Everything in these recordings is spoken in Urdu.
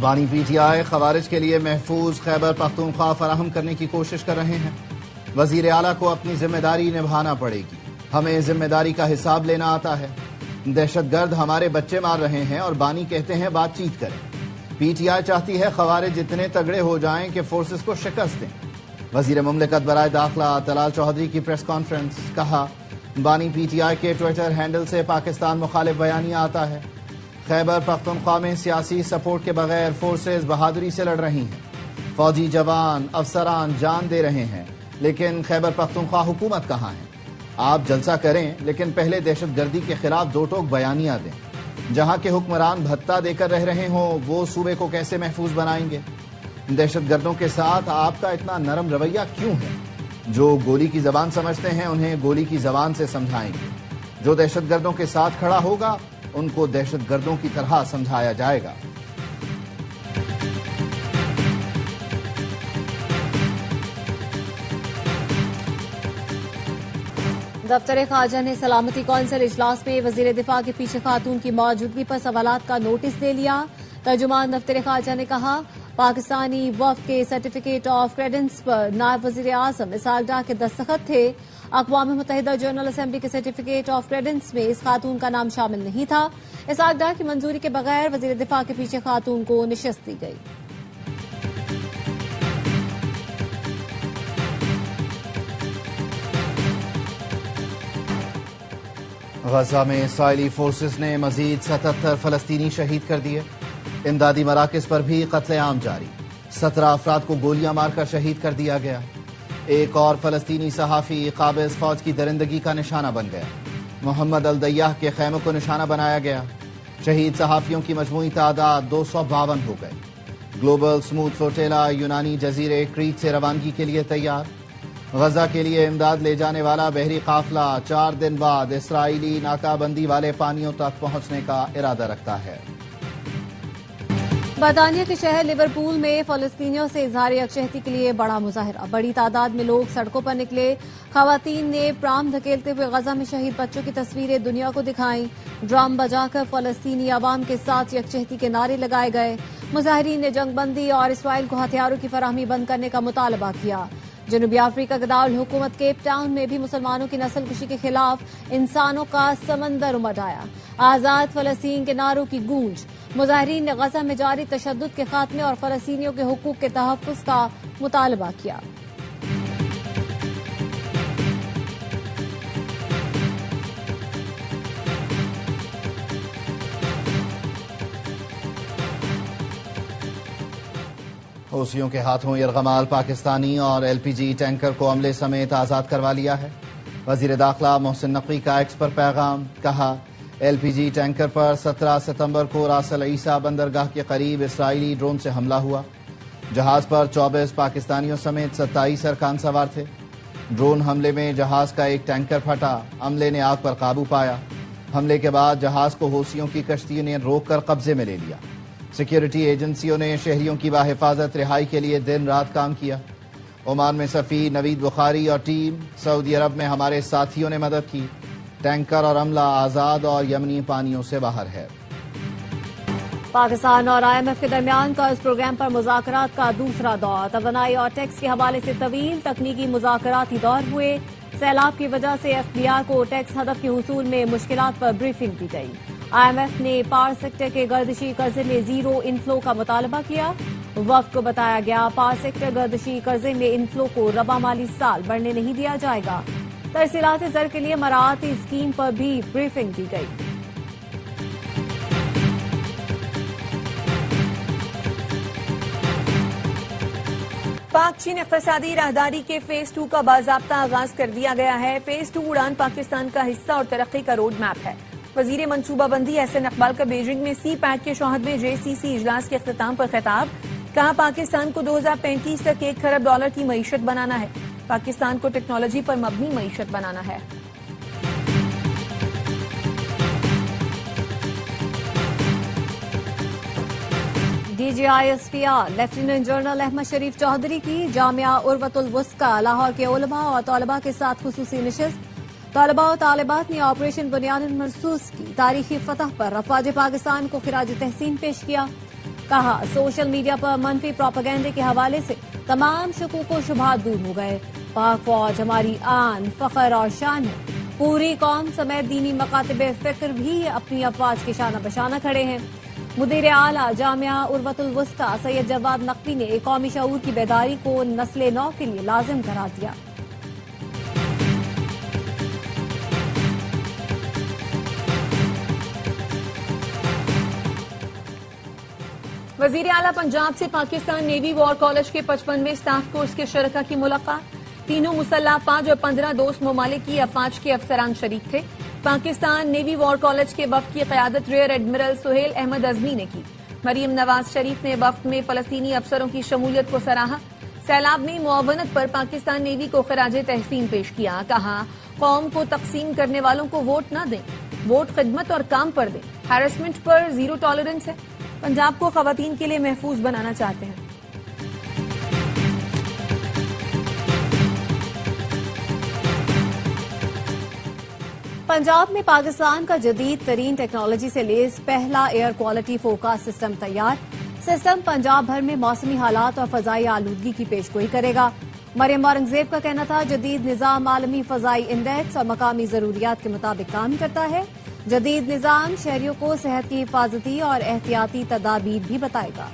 بانی پی ٹی آئی خوارج کے لیے محفوظ خیبر پختونخوا فراہم کرنے کی کوشش کر رہے ہیں۔ وزیر اعلیٰ کو اپنی ذمہ داری نبھانا پڑے گی، ہمیں ذمہ داری کا حساب لینا آتا ہے۔ دہشت گرد ہمارے بچے مار رہے ہیں اور بانی کہتے ہیں بات چیت کریں۔ پی ٹی آئی چاہتی ہے خوارج اتنے تگڑے ہو جائیں کہ فورسز کو شکست دیں۔ وزیر مملکت برائے داخلہ طلال چودھری کی پریس کانفرنس، کہا بانی پی ٹی آئی کے ٹویٹر ہینڈل سے پاکستان مخالف بیانیہ آتا ہے۔ خیبر پختونخوا میں سیاسی سپورٹ کے بغیر فورسز بہادری سے لڑ رہی ہیں، فوجی جوان افسران جان دے رہے ہیں، لیکن خیبر پختونخوا حکومت کہاں ہے؟ آپ جلسہ کریں لیکن پہلے دہشت گردی کے خلاف دو ٹوک بیانیہ دیں۔ جہاں کے حکمران بھتہ دے کر رہ رہے ہوں وہ صوبے کو کیسے محفوظ بنائیں گے؟ دہشت گردوں کے ساتھ آپ کا اتنا نرم رویہ کیوں ہے؟ جو گولی کی زبان سمجھتے ہیں انہیں گولی کی زبان سے سمجھائیں گے، جو دہشت گردوں کے ساتھ کھڑا ہوگا ان کو دہشت گردوں کی طرح سمجھایا جائے گا۔ دفتر خارجہ نے سلامتی کونسل اجلاس میں وزیر دفاع کے پیچھے خاتون کی موجودگی پر سوالات کا نوٹس دے لیا۔ ترجمان دفتر خارجہ نے کہا پاکستانی وفد کے سرٹیفکیٹ آف کریڈنس پر نائب وزیر اعظم اسحاق ڈار کے دستخط تھے۔ اقوام متحدہ جنرل اسمبلی کے سرٹیفکیٹ آف کریڈنس میں اس خاتون کا نام شامل نہیں تھا۔ اسحاق ڈار کی منظوری کے بغیر وزیر دفاع کے پیچھے خاتون کو نشست دی گئی۔ غزہ میں اسرائیلی فورسز نے مزید 77 فلسطینی شہید کر دیے۔ امدادی مراکز پر بھی قتل عام جاری، 17 افراد کو گولیاں مار کر شہید کر دیا گیا۔ ایک اور فلسطینی صحافی قابض فوج کی درندگی کا نشانہ بن گیا۔ محمد الدیاہ کے خیموں کو نشانہ بنایا گیا۔ شہید صحافیوں کی مجموعی تعداد 252 ہو گئی۔ گلوبل سموتھ فلوٹیلا یونانی جزیرے کریٹ سے روانگی کے لیے تیار۔ غزہ کے لیے امداد لے جانے والا بحری قافلہ 4 دن بعد اسرائیلی ناکہ بندی والے پانیوں تک پہنچنے کا ارادہ رکھتا ہے۔ برطانیہ کے شہر لیورپول میں فلسطینیوں سے اظہار یکجہتی کے لیے بڑا مظاہرہ، بڑی تعداد میں لوگ سڑکوں پر نکلے۔ خواتین نے پرام دھکیلتے ہوئے غزہ میں شہید بچوں کی تصویریں دنیا کو دکھائیں۔ ڈرم بجا کر فلسطینی عوام کے ساتھ یکجہتی کے نعرے لگائے گئے۔ مظاہرین نے جنگ بندی اور اسرائیل کو ہتھیاروں کی فراہمی بند کرنے کا مطالبہ کیا۔ جنوبی افریقہ کے دارالحکومت کیپ ٹاؤن میں بھی مسلمانوں کی نسل کشی کے خلاف انسانوں کا سمندر امڈ آیا۔ آزاد فلسطین کے نعروں کی گونج۔ مظاہرین نے غزہ میں جاری تشدد کے خاتمے اور فلسطینیوں کے حقوق کے تحفظ کا مطالبہ کیا۔ حوثیوں کے ہاتھوں یرغمال پاکستانی اور ایل پی جی ٹینکر کو عملے سمیت آزاد کروا لیا ہے۔ وزیر داخلہ محسن نقوی کا ایکس پر پیغام، کہا ایل پی جی ٹینکر پر 17 ستمبر کو راس العیسیٰ بندرگاہ کے قریب اسرائیلی ڈرون سے حملہ ہوا۔ جہاز پر 24 پاکستانیوں سمیت 27 ارکان سوار تھے۔ ڈرون حملے میں جہاز کا ایک ٹینکر پھٹا، عملے نے آگ پر قابو پایا۔ حملے کے بعد جہاز کو حوثیوں کی کشتیوں نے روک کر قبضے میں لے لیا۔ سیکیورٹی ایجنسیوں نے شہریوں کی باحفاظت رہائی کے لیے دن رات کام کیا۔ عمان میں سفیر نوید بخاری اور ٹیم، سعودی عرب میں ہمارے ساتھیوں نے مدد کی۔ ٹینکر اور عملہ آزاد اور یمنی پانیوں سے باہر ہے۔ پاکستان اور آئی ایم ایف کے درمیان قرض پروگرام پر مذاکرات کا دوسرا دور، توانائی اور ٹیکس کے حوالے سے طویل تکنیکی مذاکراتی دور ہوئے۔ سیلاب کی وجہ سے ایف بی آئی کو ٹیکس ہدف کے حصول میں مشکلات پر بریفنگ دی گئی۔ آئی ایم ایف نے پاور سیکٹر کے گردشی قرضے میں زیرو انفلو کا مطالبہ کیا۔ وفد کو بتایا گیا پاور سیکٹر گردشی قرضے میں انفلو کو ربع مالی سال بڑھنے نہیں دیا جائے گا۔ ترسیلات زر کے لیے مراعاتی اسکیم پر بھی بریفنگ دی گئی۔ پاک چین اقتصادی راہداری کے فیز 2 کا باضابطہ آغاز کر دیا گیا ہے۔ فیز 2 اڑان پاکستان کا حصہ اور ترقی کا روڈ میپ ہے۔ وزیر منصوبہ بندی احسن اقبال کا بیجنگ میں سی پیک کے 64ویں JCC اجلاس کے اختتام پر خطاب، کہا پاکستان کو 2035 تک $1 کھرب کی معیشت بنانا ہے۔ پاکستان کو ٹیکنالوجی پر مبنی معیشت بنانا ہے۔ D G I S P R lieutenant general Ahmed Sharif Chaudhry کی جامعہ عروۃ الوثقی لاہور کے علماء اور طلباء کے ساتھ خصوصی نشست۔ طلباء و طالبات نے آپریشن بنیاد مرصوص کی تاریخی فتح پر افواج پاکستان کو خراج تحسین پیش کیا۔ کہا سوشل میڈیا پر منفی پروپیگنڈے کے حوالے سے تمام شکوک و شبہات دور ہو گئے. پاک فوج ہماری آن، فخر اور شان ہے. پوری قوم سمیت دینی مکاتب فکر بھی اپنی افواج کے شانہ بشانہ کھڑے ہیں. مدیر اعلیٰ جامعہ عروۃ الوسطی سید جواد نقوی نے قومی شعور کی بیداری کو نسل نو کے لیے لازم قرار دیا. وزیر اعلیٰ پنجاب سے پاکستان نیوی وار کالج کے 55ویں اسٹاف کورس کے شرکاء کی ملاقات. تینوں مسلح افواج اور 15 دوست ممالک کی افواج کے افسران شریک تھے. پاکستان نیوی وار کالج کے وفد کی قیادت ریئر ایڈمرل سہیل احمد ازمی نے کی. مریم نواز شریف نے وفد میں فلسطینی افسروں کی شمولیت کو سراہا. سیلاب میں معاونت پر پاکستان نیوی کو خراج تحسین پیش کیا. کہا قوم کو تقسیم کرنے والوں کو ووٹ نہ دیں، ووٹ خدمت اور کام پر دیں. ہیرسمنٹ پر زیرو ٹالرنس ہے. پنجاب کو خواتین کے لیے محفوظ بنانا چاہتے ہیں. پنجاب میں پاکستان کا جدید ترین ٹیکنالوجی سے لیس پہلا ایئر کوالٹی فورکاسٹ سسٹم تیار. سسٹم پنجاب بھر میں موسمی حالات اور فضائی آلودگی کی پیشگوئی کرے گا. مریم اورنگزیب کا کہنا تھا جدید نظام عالمی فضائی انڈیکس اور مقامی ضروریات کے مطابق کام کرتا ہے. جدید نظام شہریوں کو صحت کی حفاظتی اور احتیاطی تدابیر بھی بتائے گا.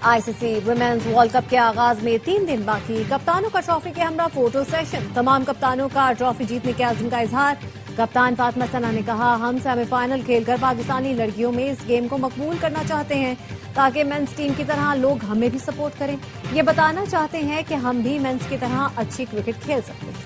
آئی سی سی ویمنز ورلڈ کپ کے آغاز میں 3 دن باقی. کپتانوں کا ٹرافی کے ہمراہ فوٹو سیشن. تمام کپتانوں کا ٹرافی جیتنے کے عزم کا اظہار. کپتان فاطمہ ثنا نے کہا ہم سیمی فائنل کھیل کر پاکستانی لڑکیوں میں اس گیم کو مقبول کرنا چاہتے ہیں تاکہ مینس ٹیم کی طرح لوگ ہمیں بھی سپورٹ کریں. یہ بتانا چاہتے ہیں کہ ہم بھی مینس کی طرح اچھی کرکٹ کھیل سکتے ہیں.